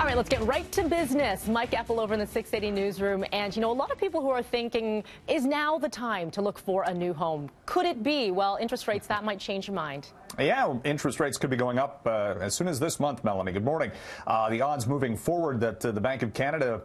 right, let's get right to business. Mike Epple over in the 680 newsroom. And, you know, a lot of people who are thinking, is now the time to look for a new home? Could it be? Well, interest rates, that might change your mind. Yeah, interest rates could be going up as soon as this month, Melanie. Good morning. The odds moving forward that the Bank of Canada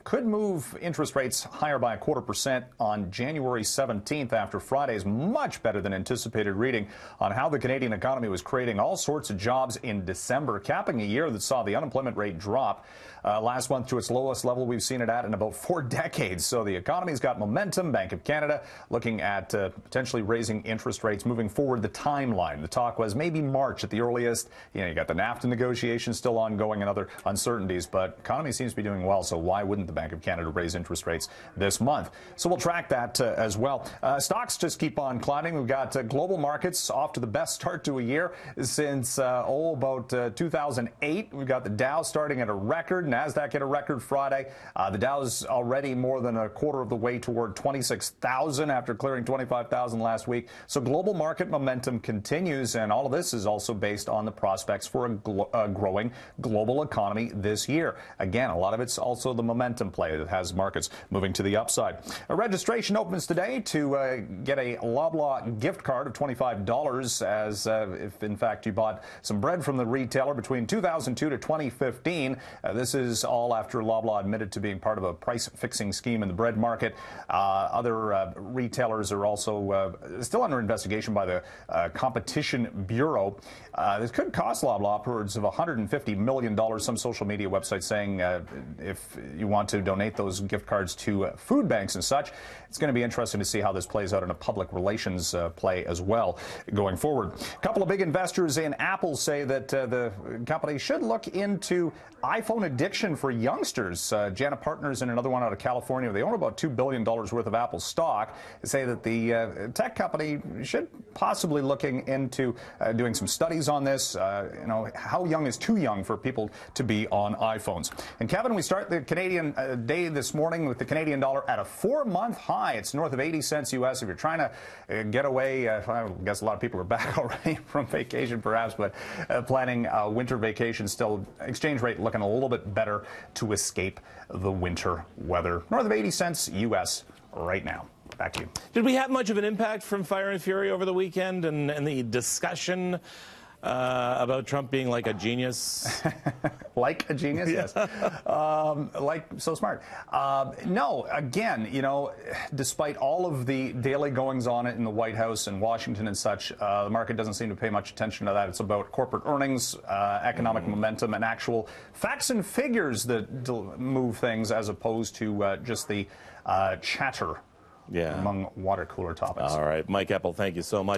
could move interest rates higher by 0.25% on January 17th after Friday's much better than anticipated reading on how the Canadian economy was creating all sorts of jobs in December, capping a year that saw the unemployment rate drop last month to its lowest level we've seen it at in about 4 decades. So the economy's got momentum. Bank of Canada looking at potentially raising interest rates moving forward. The timeline, the talk was maybe March at the earliest. You know, you got the NAFTA negotiations still ongoing and other uncertainties, but economy seems to be doing well. So why wouldn't the Bank of Canada raise interest rates this month? So we'll track that as well. Stocks just keep on climbing. We've got global markets off to the best start to a year since about 2008. We've got the Dow starting at a record. NASDAQ hit a record Friday. The Dow's already more than a quarter of the way toward 26,000 after clearing 25,000 last week. So global market momentum continues, and all of this is also based on the prospects for a growing global economy this year. Again, a lot of it's also the momentum play that has markets moving to the upside. A registration opens today to get a Loblaw gift card of $25 as if, in fact, you bought some bread from the retailer between 2002 to 2015. This is all after Loblaw admitted to being part of a price-fixing scheme in the bread market. Other retailers are also still under investigation by the Competition Bureau. This could cost Loblaw upwards of $150 million. Some social media websites saying if you want to donate those gift cards to food banks and such. It's going to be interesting to see how this plays out in a public relations play as well going forward. A couple of big investors in Apple say that the company should look into iPhone addiction for youngsters. Jana Partners and another one out of California, they own about $2 billion worth of Apple stock. They say that the tech company should possibly looking into doing some studies on this. You know, how young is too young for people to be on iPhones? And Kevin, we start the Canadian day this morning with the Canadian dollar at a 4-month high. It's north of 80 cents U.S. If you're trying to get away, I guess a lot of people are back already from vacation perhaps, but planning a winter vacation, still exchange rate looking a little bit better to escape the winter weather. North of 80 cents U.S. right now. Back to you. Did we have much of an impact from Fire and Fury over the weekend and the discussion about Trump being like a genius? Like a genius, yes. Like so smart. No, again, you know, despite all of the daily goings on in the White House and Washington and such, the market doesn't seem to pay much attention to that. It's about corporate earnings, economic momentum, and actual facts and figures that move things as opposed to just the chatter among water cooler topics. All right. Mike Epple, thank you so much.